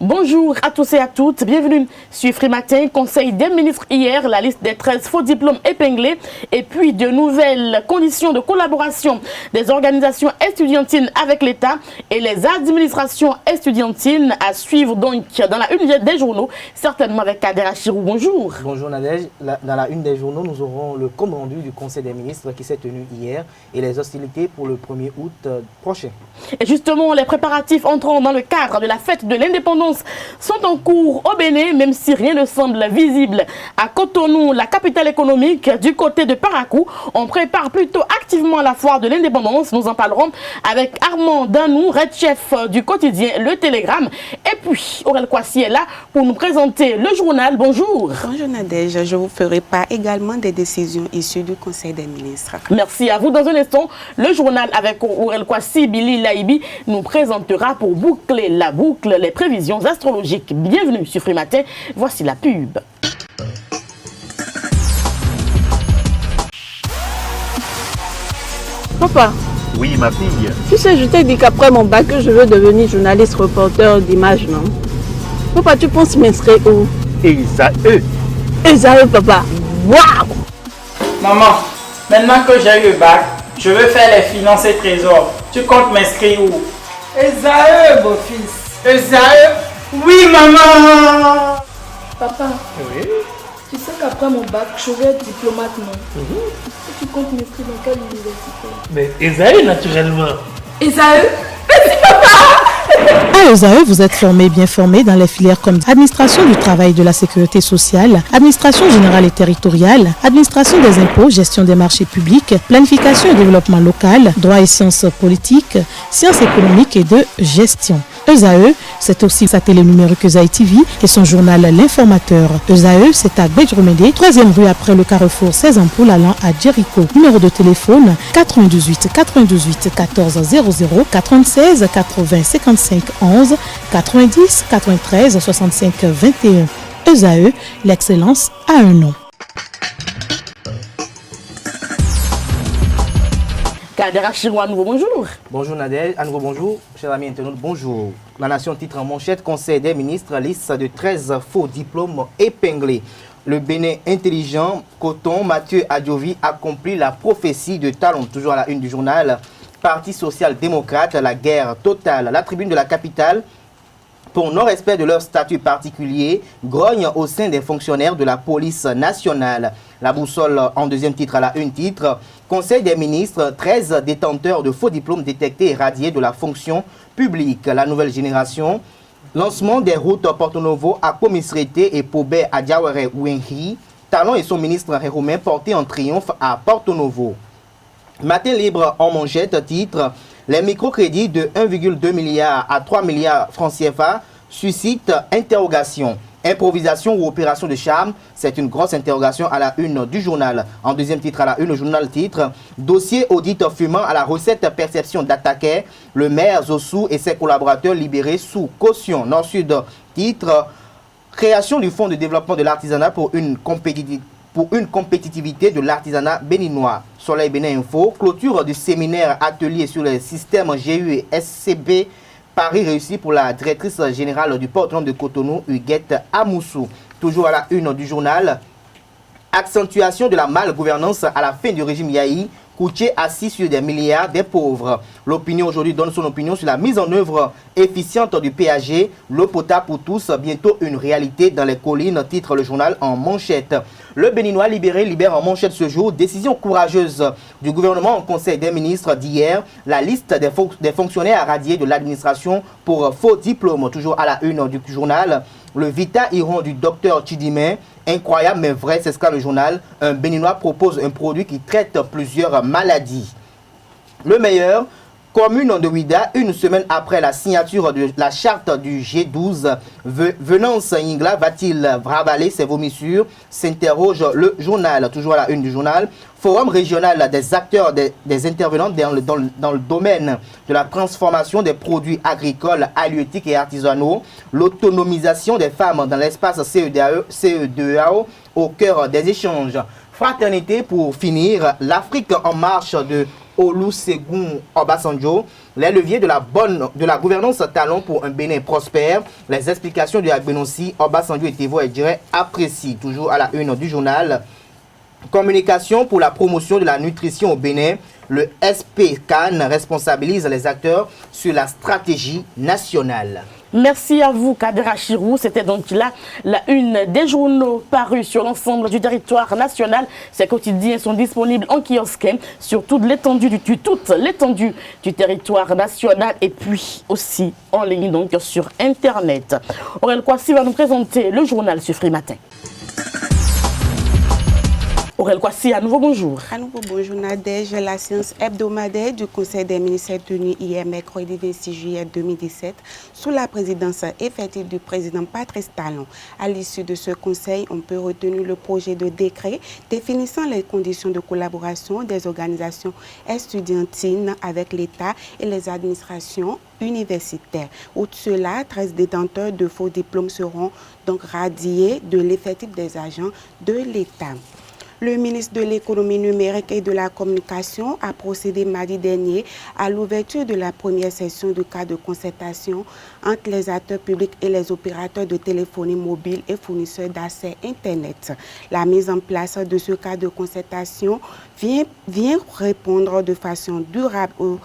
Bonjour à tous et à toutes, bienvenue sur Free Matin. Conseil des ministres hier, la liste des 13 faux diplômes épinglés et puis de nouvelles conditions de collaboration des organisations estudiantines avec l'État et les administrations estudiantines à suivre donc dans la une des journaux, certainement avec Kader Achirou. Bonjour. Bonjour Nadège, dans la une des journaux, nous aurons le compte rendu du Conseil des ministres qui s'est tenu hier et les hostilités pour le 1er août prochain. Et justement, les préparatifs entrant dans le cadre de la fête de l'indépendance sont en cours au Bénin, même si rien ne semble visible. À Cotonou, la capitale économique, du côté de Parakou, on prépare plutôt activement la foire de l'indépendance. Nous en parlerons avec Armand Danou, red-chef du quotidien Le Télégramme. Et puis, Aurel Kwasi est là pour nous présenter le journal. Bonjour. Bonjour Nadège, je vous ferai part également des décisions issues du Conseil des ministres. Merci à vous. Dans un instant, le journal avec Aurel Kwasi, Billy Laibi nous présentera pour boucler la boucle les prévisions astrologiques. Bienvenue sur Free Matin, voici la pub. Papa. Oui, ma fille. Tu sais, je t'ai dit qu'après mon bac, je veux devenir journaliste reporter d'images, non? Papa, tu penses m'inscrire où? Esaü. Esaü, papa. Waouh! Maman, maintenant que j'ai eu le bac, je veux faire les finances et trésors. Tu comptes m'inscrire où? Esaü, beau-fils. Esaü? Oui, maman. Papa, Oui. tu sais qu'après mon bac, je vais être diplomate, non? Et tu comptes m'inscrire dans quelle université? Mais Esaü, naturellement. Esaü? À ESAE, vous êtes formé, bien formé dans les filières comme administration du travail et de la sécurité sociale, administration générale et territoriale, administration des impôts, gestion des marchés publics, planification et développement local, droit et sciences politiques, sciences économiques et de gestion. ESAE, c'est aussi sa télé numérique ESAE TV et son journal L'Informateur. ESAE, c'est à Bedjromede, 3e rue après le carrefour 16 ampoules allant à Jericho. Numéro de téléphone 98 98 14 00 96 80 55 11 90 93 65 21. ESAE, l'excellence a un nom. Kader Achirou à nouveau, bonjour. Bonjour Nadège, à nouveau bonjour, chers amis internautes, bonjour. La Nation titre en manchette, Conseil des ministres, liste de 13 faux diplômes épinglés. Le Bénin intelligent, Coton, Mathieu Adjovi accomplit la prophétie de Talon, toujours à la une du journal. Parti social-démocrate, la guerre totale. La tribune de la capitale, pour non-respect de leur statut particulier, grogne au sein des fonctionnaires de la police nationale. La boussole en deuxième titre à la une titre. Conseil des ministres, 13 détenteurs de faux diplômes détectés et radiés de la fonction publique. La nouvelle génération, lancement des routes Porto Novo à Komisrete et Pobé à Diawere Ouenhi. Talon et son ministre Réroumain portés en triomphe à Porto Novo. Matin libre en manchette titre. Les microcrédits de 1,2 milliard à 3 milliards francs CFA suscitent interrogation. Improvisation ou opération de charme, c'est une grosse interrogation à la une du journal. En deuxième titre à la une, le journal titre dossier audit fumant à la recette perception d'attaquer. Le maire Zossou et ses collaborateurs libérés sous caution. Nord-Sud titre création du fonds de développement de l'artisanat pour une compétitivité de l'artisanat béninois. Soleil Bénin Info, clôture du séminaire atelier sur les systèmes GU et SCB. Paris réussi pour la directrice générale du port autonome de Cotonou, Huguette Amoussou. Toujours à la une du journal, accentuation de la malgouvernance à la fin du régime Yahi, Koutié assis sur des milliards des pauvres. L'opinion aujourd'hui donne son opinion sur la mise en œuvre efficiente du PAG, l'eau potable pour tous, bientôt une réalité dans les collines, titre le journal en manchette. Le Béninois libéré libère en manchette ce jour, décision courageuse du gouvernement en conseil des ministres d'hier, la liste des fonctionnaires radiés de l'administration pour faux diplômes, toujours à la une du journal. Le Vita Iron du docteur Chidimé, incroyable mais vrai, c'est ce qu'a le journal. Un Béninois propose un produit qui traite plusieurs maladies. Le meilleur, commune de Ouida, une semaine après la signature de la charte du G12, Venance Ingla va-t-il ravaler ses vomissures? S'interroge le journal, toujours à la une du journal. Forum régional des acteurs, des intervenants dans le domaine de la transformation des produits agricoles, halieutiques et artisanaux, l'autonomisation des femmes dans l'espace CE2AO au cœur des échanges. Fraternité pour finir, l'Afrique en marche de Olusegun Obasanjo, les leviers de la gouvernance talon pour un Bénin prospère. Les explications de Agbenonsi Obasanjo et Tevo Edjire apprécient. Toujours à la une du journal. Communication pour la promotion de la nutrition au Bénin. Le SPCAN responsabilise les acteurs sur la stratégie nationale. Merci à vous, Kadera Chirou. C'était donc là la une des journaux parus sur l'ensemble du territoire national. Ces quotidiens sont disponibles en kiosque sur toute l'étendue du territoire national et puis aussi en ligne donc sur Internet. Aurel Kwasi va nous présenter le journal sur Free Matin. Aurel Kwasi, à nouveau bonjour. À nouveau bonjour Nadège. La séance hebdomadaire du Conseil des ministres est tenue hier mercredi 26 juillet 2017 sous la présidence effective du président Patrice Talon. À l'issue de ce conseil, on peut retenir le projet de décret définissant les conditions de collaboration des organisations estudiantines avec l'État et les administrations universitaires. Outre cela, 13 détenteurs de faux diplômes seront donc radiés de l'effectif des agents de l'État. Le ministre de l'économie numérique et de la communication a procédé mardi dernier à l'ouverture de la première session du cadre de concertation entre les acteurs publics et les opérateurs de téléphonie mobile et fournisseurs d'accès Internet. La mise en place de ce cadre de concertation vient répondre de façon durable aux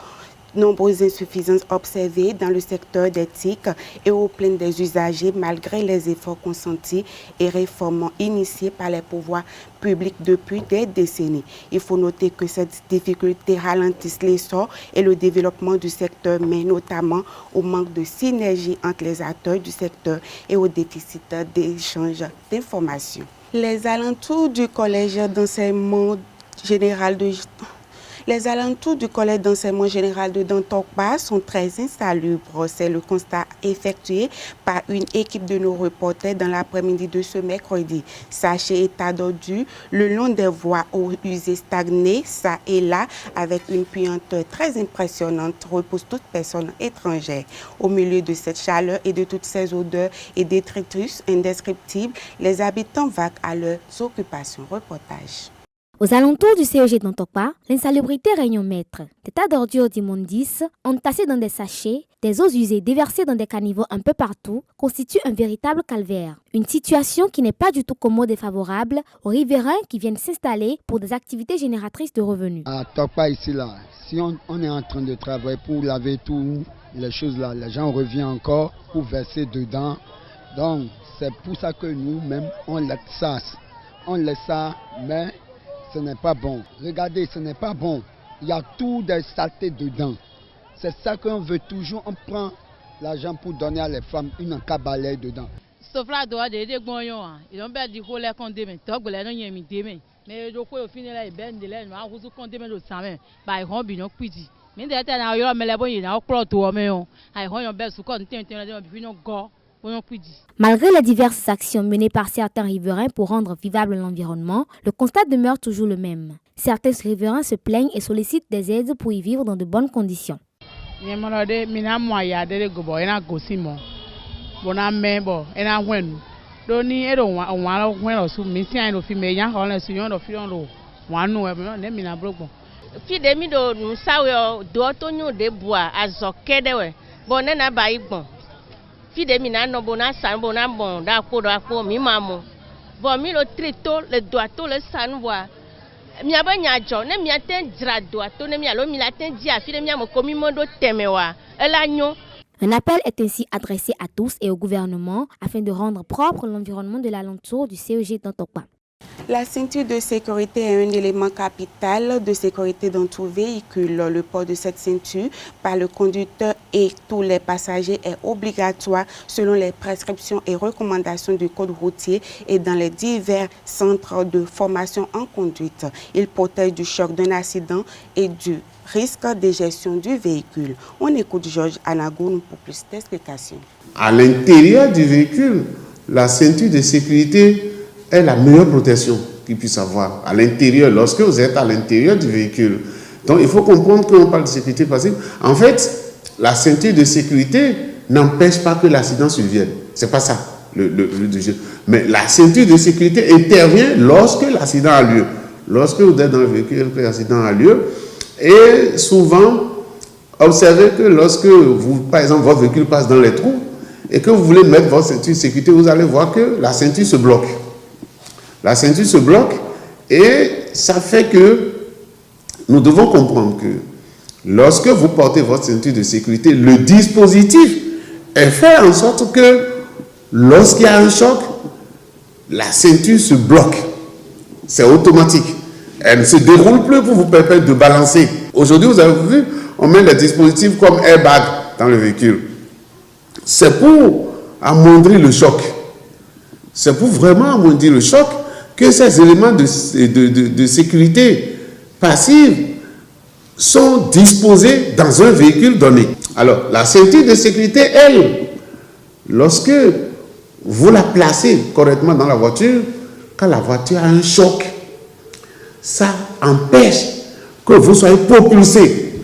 nombreuses insuffisances observées dans le secteur des TIC et aux plaintes des usagers malgré les efforts consentis et réformes initiés par les pouvoirs publics depuis des décennies. Il faut noter que ces difficultés ralentissent l'essor et le développement du secteur, mais notamment au manque de synergie entre les acteurs du secteur et au déficit d'échange d'informations. Les alentours du collège d'enseignement général de Dantokpa sont très insalubres. C'est le constat effectué par une équipe de nos reporters dans l'après-midi de ce mercredi. Sachez état d'ordures le long des voies eaux usées stagnées, ça et là, avec une puanteur très impressionnante, repousse toute personne étrangère. Au milieu de cette chaleur et de toutes ces odeurs et détritus indescriptibles, les habitants vaquent à leurs occupations. Reportage. Aux alentours du CEG d'Antokpa, l'insalubrité règne en maître. Des tas d'ordures d'immondices, entassés dans des sachets, des eaux usées déversées dans des caniveaux un peu partout, constituent un véritable calvaire. Une situation qui n'est pas du tout commode et favorable aux riverains qui viennent s'installer pour des activités génératrices de revenus. À Tokpa ici là, si on est en train de travailler pour laver tout, les choses là, les gens reviennent encore pour verser dedans. Donc c'est pour ça que nous-mêmes on laisse ça, mais ce n'est pas bon. Regardez, ce n'est pas bon. Il y a tout des saletés dedans. C'est ça qu'on veut toujours. On prend l'argent pour donner à les femmes une cabalée dedans. Sauf là, ils ont perdu le compte de mes togs, mais je crois au final, ils bendent les gens, ils ont compté mes autres samedi. Ils ont bien cuit. Mais il y a mais les bons, ils ont clos tout, mais ils ont bien sous compte, ils ont go. Malgré les diverses actions menées par certains riverains pour rendre vivable l'environnement, le constat demeure toujours le même. Certains riverains se plaignent et sollicitent des aides pour y vivre dans de bonnes conditions. Fide mina no bona san bona bon da ko mi mamu bo mi lo trito le doato le san wa mi abanya jo ne mi aten dra doato ne mi alo mi la ten dia fide mi amoko mi mondo temewa elanyo. Un appel est ainsi adressé à tous et au gouvernement afin de rendre propre l'environnement de l'alentour du CEG d'Antokpa. La ceinture de sécurité est un élément capital de sécurité dans tout véhicule. Le port de cette ceinture par le conducteur et tous les passagers est obligatoire selon les prescriptions et recommandations du code routier et dans les divers centres de formation en conduite. Il protège du choc d'un accident et du risque de gestion du véhicule. On écoute Georges Anagoun pour plus d'explications. À l'intérieur du véhicule, la ceinture de sécurité est la meilleure protection qu'il puisse avoir à l'intérieur, lorsque vous êtes à l'intérieur du véhicule. Donc il faut comprendre qu'on parle de sécurité passive. En fait, la ceinture de sécurité n'empêche pas que l'accident survienne. C'est pas ça le jeu. Mais la ceinture de sécurité intervient lorsque l'accident a lieu. Lorsque vous êtes dans le véhicule et que l'accident a lieu, Et souvent, observez que lorsque, par exemple, votre véhicule passe dans les trous et que vous voulez mettre votre ceinture de sécurité, vous allez voir que la ceinture se bloque. La ceinture se bloque et ça fait que nous devons comprendre que lorsque vous portez votre ceinture de sécurité, le dispositif est fait en sorte que lorsqu'il y a un choc, la ceinture se bloque. C'est automatique. Elle ne se déroule plus pour vous permettre de balancer. Aujourd'hui, vous avez vu, on met des dispositifs comme airbag dans le véhicule. C'est pour amoindrir le choc. C'est pour vraiment amoindrir le choc que ces éléments de sécurité passive sont disposés dans un véhicule donné. Alors, la ceinture de sécurité, elle, lorsque vous la placez correctement dans la voiture, quand la voiture a un choc, ça empêche que vous soyez propulsé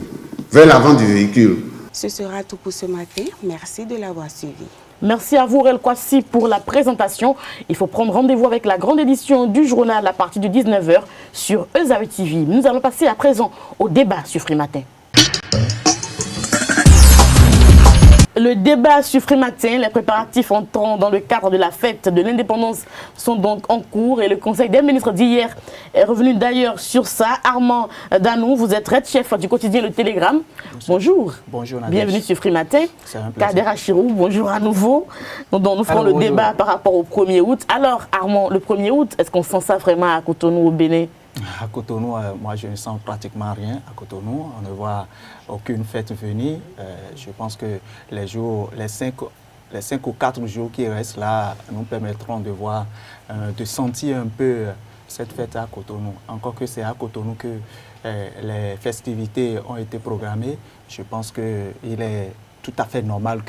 vers l'avant du véhicule. Ce sera tout pour ce matin. Merci de l'avoir suivi. Merci à vous, Rel Kwasi, pour la présentation. Il faut prendre rendez-vous avec la grande édition du journal à partir de 19h sur Ezaï TV. Nous allons passer à présent au débat sur Free Matin. Le débat sur Free Matin, les préparatifs entrant dans le cadre de la fête de l'indépendance sont donc en cours et le Conseil des ministres d'hier est revenu d'ailleurs sur ça. Armand Danou, vous êtes chef du quotidien Le Télégramme. Bonjour. Bonjour Nadège. Bienvenue sur Free Matin. Kader Achirou, bonjour à nouveau. Donc nous ferons le débat par rapport au 1er août. Alors Armand, le 1er août, est-ce qu'on sent ça vraiment à Cotonou, au Bénin? À Cotonou, moi je ne sens pratiquement rien à Cotonou. On ne voit aucune fête venir. Je pense que les 5 ou 4 jours qui restent là nous permettront de voir, de sentir un peu cette fête à Cotonou. Encore que c'est à Cotonou que les festivités ont été programmées. Je pense qu'il est tout à fait normal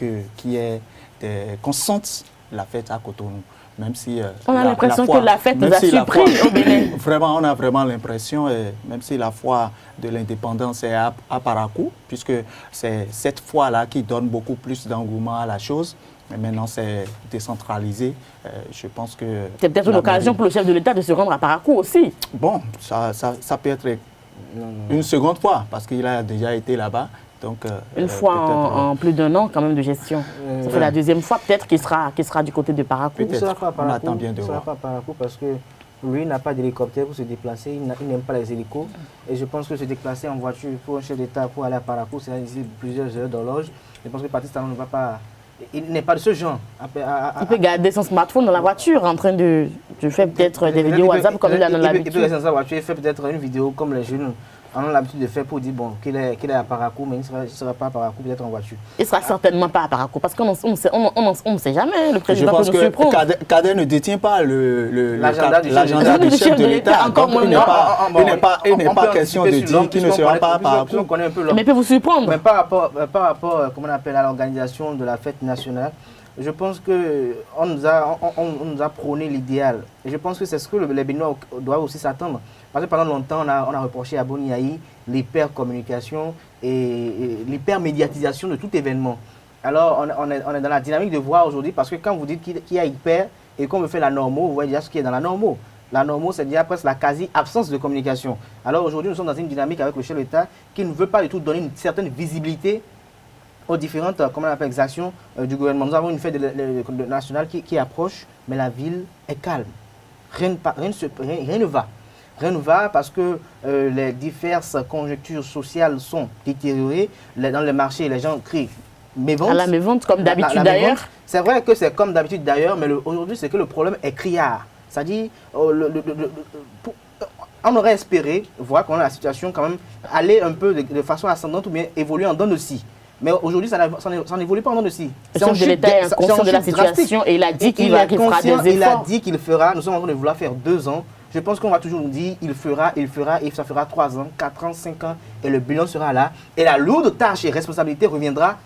qu'on sente la fête à Cotonou. Même si on a l'impression que la fête nous a surpris au Bénin. Vraiment, on a vraiment l'impression, même si la foire de l'indépendance est à Parakou, puisque c'est cette foire-là qui donne beaucoup plus d'engouement à la chose. Mais maintenant, c'est décentralisé. Je pense que... C'est peut-être une occasion pour le chef de l'État de se rendre à Parakou aussi. Bon, ça peut être une seconde fois, parce qu'il a déjà été là-bas. Donc, une fois en plus d'1 an quand même de gestion. Ça fait la deuxième fois peut-être qu'il sera du côté de Parakou. On attend bien de voir. Il ne sera pas à Parakou parce que lui n'a pas d'hélicoptère pour se déplacer, il n'aime pas les hélicos. Et je pense que se déplacer en voiture pour un chef d'État pour aller à Parakou, c'est plusieurs heures d'horloge. Je pense que Patrice Talon ne va pas... Il n'est pas de ce genre. Il peut garder son smartphone dans la voiture en train de faire peut-être des vidéos WhatsApp comme il a dans l'habitude. Il peut rester dans sa voiture et faire peut-être une vidéo comme les jeunes on a l'habitude de faire pour dire bon, qu'il est à Parakou, mais il ne sera pas à Parakou, peut-être en voiture. Il ne sera certainement pas à Parakou, parce qu'on ne sait jamais. Le président peut nous surprendre. Je pense que Kader ne détient pas l'agenda du chef de l'État. Encore moins. Il n'est pas question de dire qu'il ne sera pas à Parakou. Mais il peut vous surprendre. Mais par rapport comment on appelle, à l'organisation de la fête nationale, je pense qu'on nous a prôné l'idéal. Et je pense que c'est ce que les Béninois doivent aussi s'attendre. Parce que pendant longtemps, on a reproché à Boniaï l'hyper-communication et l'hyper-médiatisation de tout événement. Alors, on est dans la dynamique de voir aujourd'hui, parce que quand vous dites qu'il y a hyper et qu'on veut faire la normo, vous voyez déjà ce qui est dans la normo. La normo, c'est déjà presque la quasi-absence de communication. Alors aujourd'hui, nous sommes dans une dynamique avec le chef de l'État qui ne veut pas du tout donner une certaine visibilité aux différentes actions du gouvernement. Nous avons une fête nationale qui approche, mais la ville est calme. Rien ne va. Rien ne va parce que les diverses conjonctures sociales sont détériorées. Dans le marché, les gens crient mévente. À la mévente, comme d'habitude d'ailleurs. C'est vrai que c'est comme d'habitude d'ailleurs, mais aujourd'hui, c'est que le problème est criard. C'est-à-dire, on aurait espéré voir comment la situation quand même aller un peu de façon ascendante ou bien évoluer en dents de scie. Mais aujourd'hui, ça n'évolue pas en dents de scie. Le chef de l'État est conscient de la situation et il a dit qu'il fera des efforts. Il a dit qu'il fera, nous sommes en train de vouloir faire 2 ans. Je pense qu'on va toujours nous dire il fera, et ça fera 3 ans, 4 ans, 5 ans, et le bilan sera là. Et la lourde tâche et responsabilité reviendra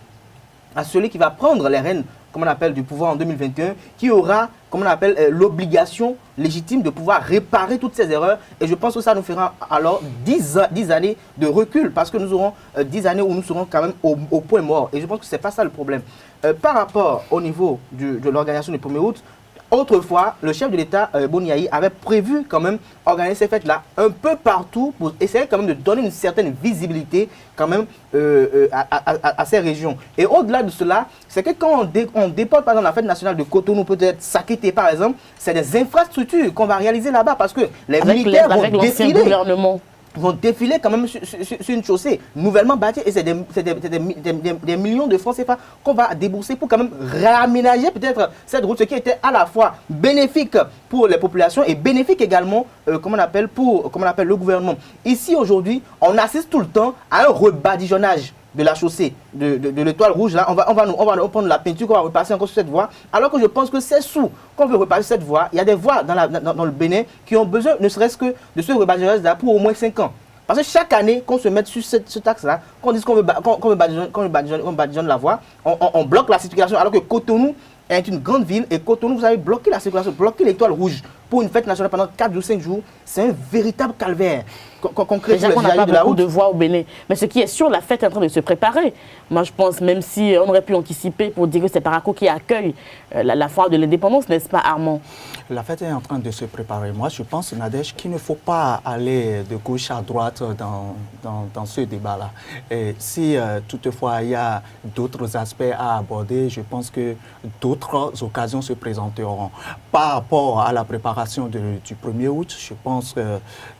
à celui qui va prendre les rênes, comme on appelle, du pouvoir en 2021, qui aura, comme on appelle, l'obligation légitime de pouvoir réparer toutes ces erreurs. Et je pense que ça nous fera alors 10 années de recul, parce que nous aurons 10 années où nous serons quand même au point mort. Et je pense que ce n'est pas ça le problème. Par rapport au niveau de l'organisation du 1er août, autrefois, le chef de l'État, Boniaï, avait prévu quand même organiser ces fêtes-là un peu partout pour essayer quand même de donner une certaine visibilité quand même à ces régions. Et au-delà de cela, c'est que quand on déporte par exemple la fête nationale de Cotonou, peut-être Sakété par exemple, c'est des infrastructures qu'on va réaliser là-bas parce que les militaires vont défiler quand même sur une chaussée nouvellement bâtie et c'est des millions de francs CFA qu'on va débourser pour quand même réaménager peut-être cette route, ce qui était à la fois bénéfique pour les populations et bénéfique également, comme on appelle le gouvernement. Ici aujourd'hui, on assiste tout le temps à un rebadigeonnage de la chaussée, de l'étoile rouge. Là, on va prendre la peinture qu'on va repasser encore sur cette voie. Alors que je pense que c'est sous qu'on veut repasser cette voie. Il y a des voies dans le Bénin qui ont besoin ne serait-ce que de ce rebadigeonnage là pour au moins 5 ans. Parce que chaque année qu'on se mette sur ce axe-là, qu'on dise qu'on veut badigeonner la voie, on bloque la circulation. Alors que Cotonou est une grande ville et Cotonou, vous avez bloqué la circulation, bloqué l'étoile rouge pour une fête nationale pendant 4 ou 5 jours. C'est un véritable calvaire. Déjà qu'on n'a pas beaucoup de voix au Bénin. Mais ce qui est sûr, la fête est en train de se préparer. Moi, je pense, même si on aurait pu anticiper pour dire que c'est Parakou qui accueille la foire de l'indépendance, n'est-ce pas, Armand? La fête est en train de se préparer. Moi, je pense, Nadège, qu'il ne faut pas aller de gauche à droite dans ce débat-là. Et si toutefois il y a d'autres aspects à aborder, je pense que d'autres occasions se présenteront. Par rapport à la préparation du 1er août, je pense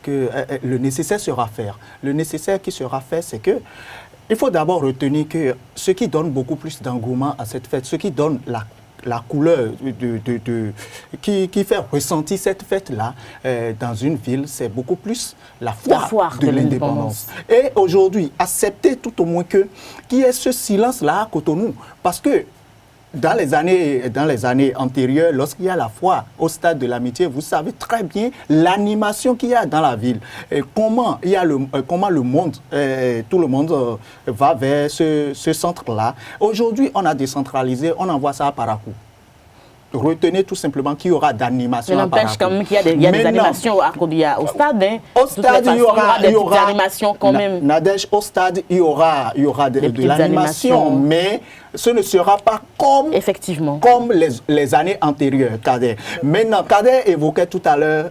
que le nécessaire sera fait. Le nécessaire qui sera fait, c'est que il faut d'abord retenir que ce qui donne beaucoup plus d'engouement à cette fête, ce qui donne la couleur qui fait ressentir cette fête-là dans une ville, c'est beaucoup plus la foire de l'indépendance. Et aujourd'hui, accepter tout au moins qu'il y ait ce silence-là à Cotonou, parce que dans les années antérieures, lorsqu'il y a la foire au stade de l'amitié, vous savez très bien l'animation qu'il y a dans la ville. Et comment le monde, tout le monde va vers ce centre-là. Aujourd'hui, on a décentralisé, on envoie ça à Parakou. Retenez tout simplement qu'il y aura d'animation à Parakou. Mais n'empêche quand même qu'il y a des animations au stade. Au stade, il y aura des petites animations quand même. Nadège, au stade, il y aura de l'animation, mais ce ne sera pas comme les années antérieures, Kader. Maintenant, Kader évoquait tout à l'heure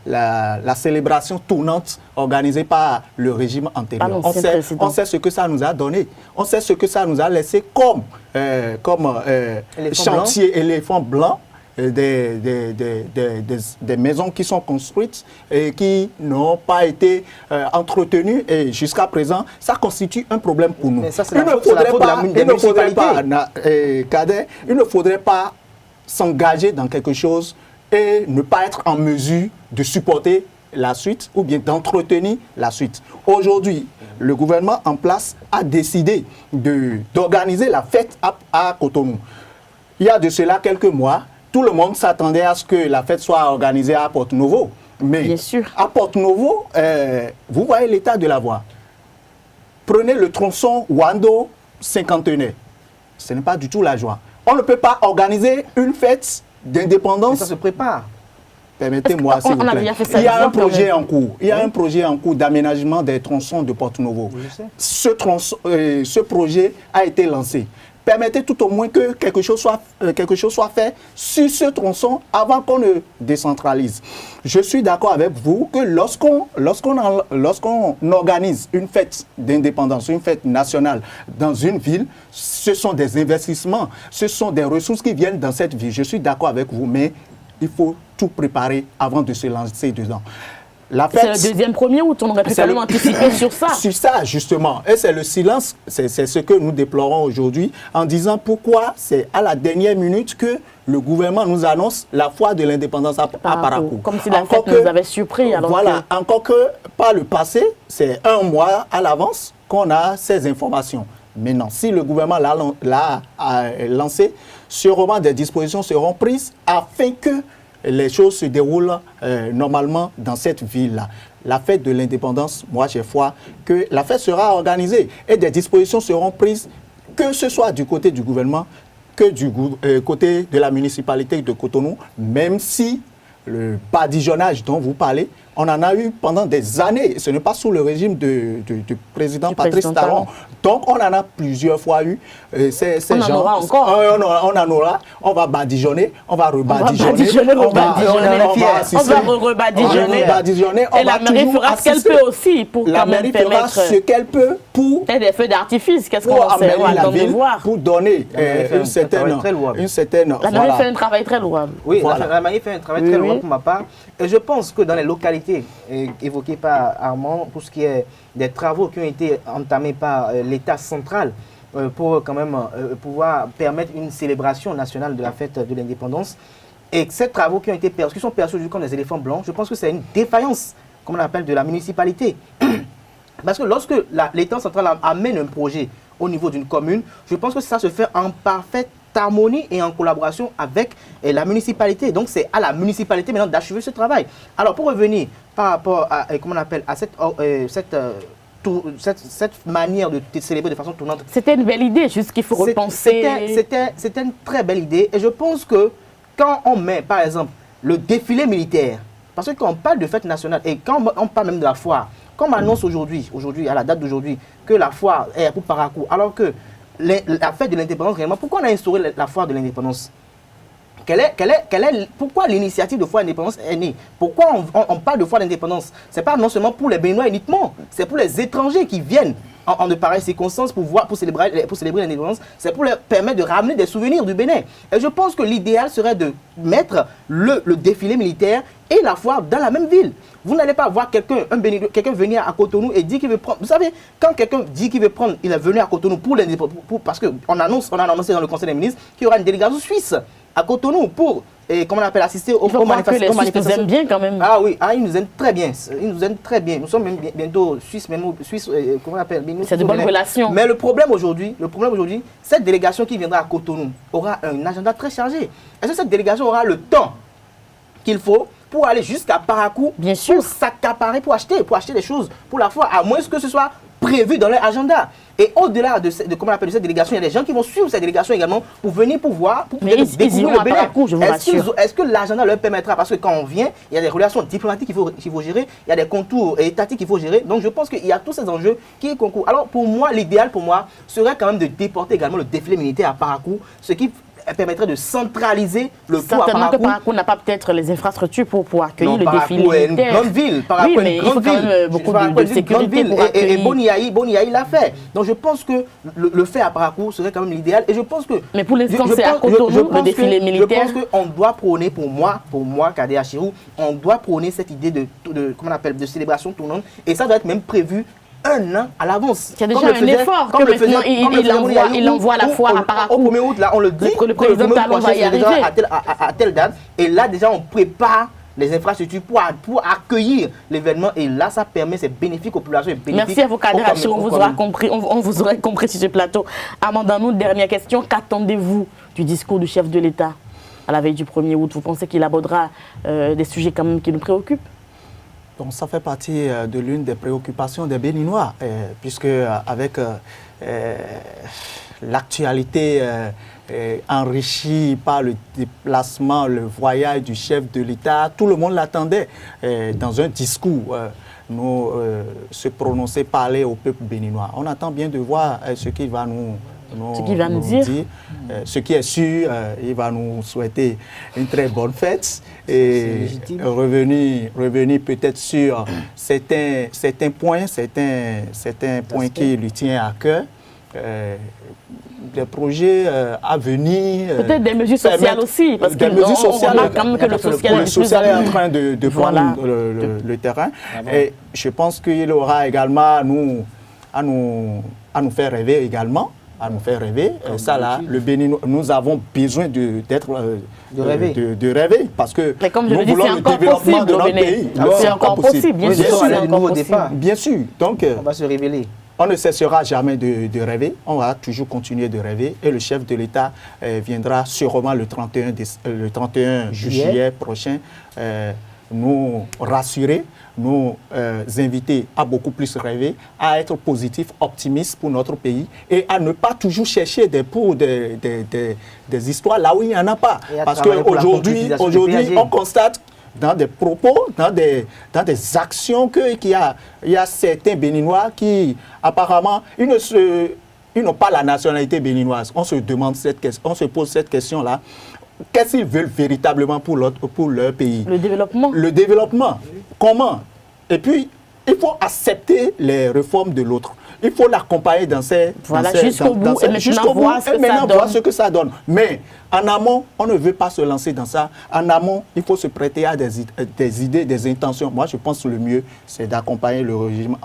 la célébration tournante organisée par le régime antérieur. On sait ce que ça nous a donné. On sait ce que ça nous a laissé comme chantier éléphant blanc. Des maisons qui sont construites et qui n'ont pas été entretenues et jusqu'à présent, ça constitue un problème pour nous. Mais ça, il ne faudrait pas s'engager dans quelque chose et ne pas être en mesure de supporter la suite ou bien d'entretenir la suite. Aujourd'hui, le gouvernement en place a décidé d'organiser la fête à Cotonou. Il y a de cela quelques mois, tout le monde s'attendait à ce que la fête soit organisée à Porto-Novo. Mais à Porto-Novo, vous voyez l'état de la voie. Prenez le tronçon Wando-Cinquantenaire. Ce n'est pas du tout la joie. On ne peut pas organiser une fête d'indépendance. Ça se prépare. Permettez-moi, s'il vous plaît. Il y a un projet en cours. Il y a un projet en cours d'aménagement des tronçons de Porto-Novo. Ce projet a été lancé. Permettez tout au moins que quelque chose soit fait sur ce tronçon avant qu'on ne décentralise. Je suis d'accord avec vous que lorsqu'on organise une fête d'indépendance, une fête nationale dans une ville, ce sont des investissements, ce sont des ressources qui viennent dans cette ville. Je suis d'accord avec vous, mais il faut tout préparer avant de se lancer dedans. C'est le deuxième 1er août, on aurait pu quand même anticiper sur ça. Sur ça, justement. Et c'est le silence, c'est ce que nous déplorons aujourd'hui en disant pourquoi c'est à la dernière minute que le gouvernement nous annonce la foire de l'indépendance à Parakou. Comme si la fête nous avait surpris. Voilà, encore que par le passé, c'est 1 mois à l'avance qu'on a ces informations. Maintenant, si le gouvernement l'a lancé, sûrement des dispositions seront prises afin que les choses se déroulent normalement dans cette ville-là. La fête de l'indépendance, moi j'ai foi que la fête sera organisée et des dispositions seront prises, que ce soit du côté du gouvernement, que du côté de la municipalité de Cotonou, même si le badigeonnage dont vous parlez On en a eu pendant des années. Ce n'est pas sous le régime du président Patrice Talon. Donc, on en a plusieurs fois eu. Ces on gens, en aura encore. On en aura. On va badigeonner. On va rebadigeonner. On va rebadigeonner. Et la mairie fera ce qu'elle peut aussi pour quand même permettre ce qu'elle peut pour... Et des feux d'artifice. Qu'est-ce qu'on va faire? la ville pour donner une certaine... La mairie fait un travail très louable. Oui, la mairie fait un travail très louable pour ma part. Et je pense que dans les localités évoquées par Armand, pour ce qui est des travaux qui ont été entamés par l'État central pour quand même pouvoir permettre une célébration nationale de la fête de l'indépendance, et que ces travaux qui ont été perçus, qui sont perçus comme des éléphants blancs, je pense que c'est une défaillance, comme on appelle, de la municipalité. Parce que lorsque l'État central amène un projet au niveau d'une commune, je pense que ça se fait en parfaite harmonie et en collaboration avec la municipalité. Donc c'est à la municipalité maintenant d'achever ce travail. Alors pour revenir par rapport à, comment on appelle, à cette manière de célébrer de façon tournante. C'était une belle idée, juste qu'il faut repenser. C'était une très belle idée et je pense que quand on met par exemple le défilé militaire, parce que quand on parle de fête nationale et quand on parle même de la foire, quand on annonce aujourd'hui, à la date d'aujourd'hui, que la foire est pour Parakou, alors que la fête de l'indépendance, réellement, pourquoi on a instauré la foire de l'indépendance? Pourquoi l'initiative de foire d'indépendance est née? Pourquoi on parle de foire d'indépendance? Ce n'est pas non seulement pour les Béninois uniquement, c'est pour les étrangers qui viennent en de pareilles circonstances pour célébrer l'indépendance. C'est pour leur permettre de ramener des souvenirs du Bénin. Et je pense que l'idéal serait de mettre le défilé militaire et la foire dans la même ville. Vous n'allez pas voir quelqu'un venir à Cotonou et dire qu'il veut prendre... Vous savez, quand quelqu'un dit qu'il veut prendre, il est venu à Cotonou parce qu'on a annoncé dans le Conseil des ministres qu'il y aura une délégation suisse à Cotonou pour, comment on appelle, assister aux manifestations. Les Suisses nous aiment bien quand même. Ah oui, ils nous aiment très bien. Ils nous aiment très bien. Nous sommes même bientôt Suisses, comment on appelle? C'est de bonnes relations. Mais le problème aujourd'hui, cette délégation qui viendra à Cotonou aura un agenda très chargé. Est-ce que cette délégation aura le temps qu'il faut pour aller jusqu'à Parakou, bien sûr, pour s'accaparer, pour acheter des choses pour la fois, à moins que ce soit prévu dans leur agenda. Et au-delà de comment on appelle cette délégation, il y a des gens qui vont suivre cette délégation également pour venir pour voir, pour découvrir le Bénin. Est-ce que l'agenda leur permettra? Parce que quand on vient, il y a des relations diplomatiques qu'il faut gérer, il y a des contours étatiques qu'il faut gérer. Donc je pense qu'il y a tous ces enjeux qui concourent. Alors pour moi, l'idéal pour moi serait quand même de déporter également le défilé militaire à Parakou, ce qui permettrait de centraliser le tout à Parakou. Certainement que Parakou n'a pas peut-être les infrastructures pour accueillir le défilé militaire. Une grande ville. Parakou est une grande ville. Beaucoup de sécurité pour accueillir. Et Boniaï l'a fait. Donc je pense que le fait à Parakou serait quand même l'idéal. Et je pense que... Mais pour l'instant, c'est à Cotonou, le défilé militaire. Je pense qu'on doit prôner, pour moi, Kadé Achirou, on doit prôner cette idée comment on appelle, de célébration tournante. Et ça doit être même prévu un an à l'avance. C'est déjà un effort que maintenant il envoie la foire à Parakou. Au 1er août, là, on le dit. Le président Talon va y arriver. À telle date. Et là, déjà, on prépare les infrastructures pour accueillir l'événement. Et là, ça permet, c'est bénéfique aux populations. Merci à vous, Kadé Achirou. On vous aura compris sur ce plateau. Amandano, dernière question. Qu'attendez-vous du discours du chef de l'État à la veille du 1er août? Vous pensez qu'il abordera des sujets quand même qui nous préoccupent? Donc ça fait partie de l'une des préoccupations des Béninois, puisque avec l'actualité enrichie par le déplacement, le voyage du chef de l'État, tout le monde l'attendait dans un discours. Se prononcer, parler au peuple béninois. On attend bien de voir ce qu'il va nous dire. Ce qui est sûr, il va nous souhaiter une très bonne fête et revenir peut-être sur certains points qui lui tiennent à cœur. Des projets à venir. Peut-être des mesures sociales aussi, parce que on remarque quand même que le social est en train de prendre le terrain. Et je pense qu'il aura également à nous faire rêver également. À nous faire rêver. Ça là, le Bénin, nous avons besoin de rêver parce que nous voulons le développement de notre pays. C'est encore possible, bien sûr. Bien sûr. Donc, on va se révéler. On ne cessera jamais de rêver, on va toujours continuer de rêver et le chef de l'État viendra sûrement le 31 juillet prochain nous rassurer, nous inviter à beaucoup plus rêver, à être positif, optimiste pour notre pays et à ne pas toujours chercher des histoires là où il n'y en a pas. Parce qu'aujourd'hui, on constate dans des propos, dans des actions qu'il y a certains Béninois qui, apparemment, ils n'ont pas la nationalité béninoise. On se pose cette question-là. Qu'est-ce qu'ils veulent véritablement pour leur pays? Le développement. Le développement. Comment? Et puis, il faut accepter les réformes de l'autre. Il faut l'accompagner dans ces... Voilà, jusqu'au bout, et maintenant voir ce que ça donne. Mais en amont, on ne veut pas se lancer dans ça. En amont, il faut se prêter à des idées, des intentions. Moi, je pense que le mieux, c'est d'accompagner le régime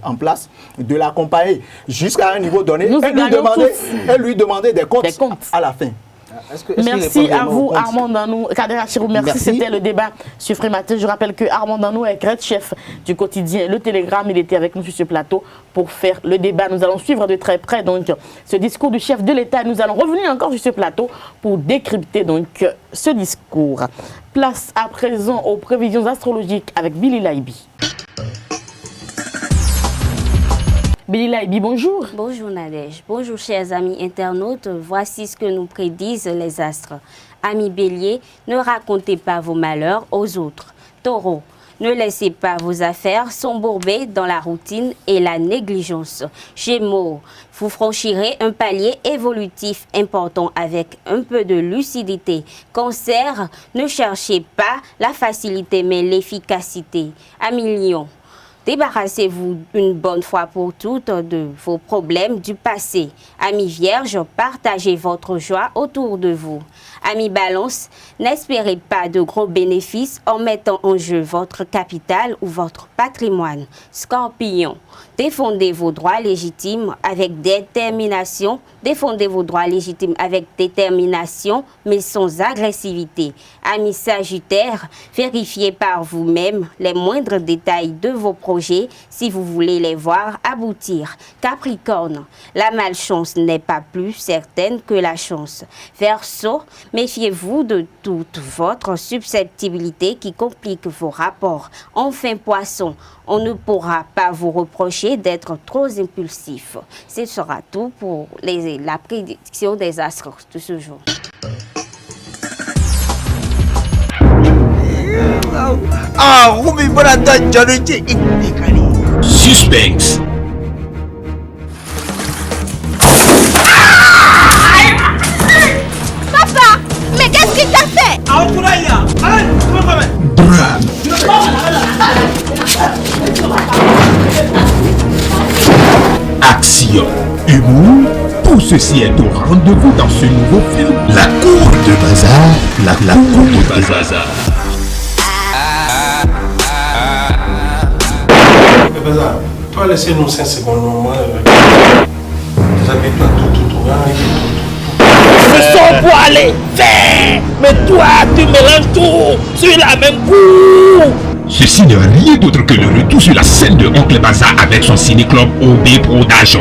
en place, de l'accompagner jusqu'à un niveau donné et lui demander des comptes à la fin. Merci à vous, Armand Danou. Kader Achirou, merci. C'était le débat sur Frématin. Je rappelle que Armand Danou est chef du quotidien Le Télégramme. Il était avec nous sur ce plateau pour faire le débat. Nous allons suivre de très près donc ce discours du chef de l'État. Nous allons revenir encore sur ce plateau pour décrypter donc ce discours. Place à présent aux prévisions astrologiques avec Billy Laibi. Billy Laibi, bonjour. Bonjour Nadège. Bonjour chers amis internautes. Voici ce que nous prédisent les astres. Amis Bélier, ne racontez pas vos malheurs aux autres. Taureau, ne laissez pas vos affaires s'embourber dans la routine et la négligence. Gémeaux, vous franchirez un palier évolutif important avec un peu de lucidité. Cancer, ne cherchez pas la facilité mais l'efficacité. Amis Lion, débarrassez-vous une bonne fois pour toutes de vos problèmes du passé. Amis Vierge, partagez votre joie autour de vous. Amis Balance, n'espérez pas de gros bénéfices en mettant en jeu votre capital ou votre patrimoine. Scorpion, défendez vos droits légitimes avec détermination. Défendez vos droits légitimes avec détermination, mais sans agressivité. Amis Sagittaire, vérifiez par vous-même les moindres détails de vos projets si vous voulez les voir aboutir. Capricorne, la malchance n'est pas plus certaine que la chance. Verseau, méfiez-vous de toute votre susceptibilité qui complique vos rapports. Enfin, Poisson, on ne pourra pas vous reprocher d'être trop impulsif. Ce sera tout pour la prédiction des astres de ce jour. Suspense. Papa, mais qu'est-ce qu'il t'a fait? Drame. Action, humour, tout ceci est au rendez-vous dans ce nouveau film, La Cour de Bazar, la Cour de Bazar. Bazar, toi laissez-nous 5 secondes, moi, j'habite tout. Je sors pour aller faire, mais toi tu mélanges tout sur la même cour. Ceci n'est rien d'autre que le retour sur la scène de Oncle Bazar avec son ciné-club OB Productions.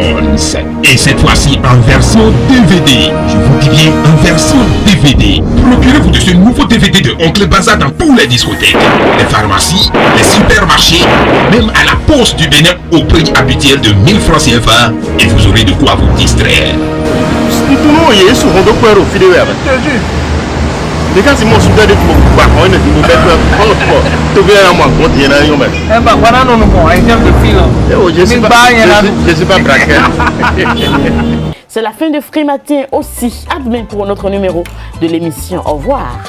Et cette fois-ci en version DVD. Je vous dis bien en version DVD. Procurez-vous de ce nouveau DVD de Oncle Bazar dans tous les discothèques, les pharmacies, les supermarchés, même à la poste du Bénin au prix habituel de 1000 francs CFA. Et vous aurez de quoi vous distraire. C'est la fin de Frématin aussi. À demain pour un autre numéro de l'émission. Au revoir.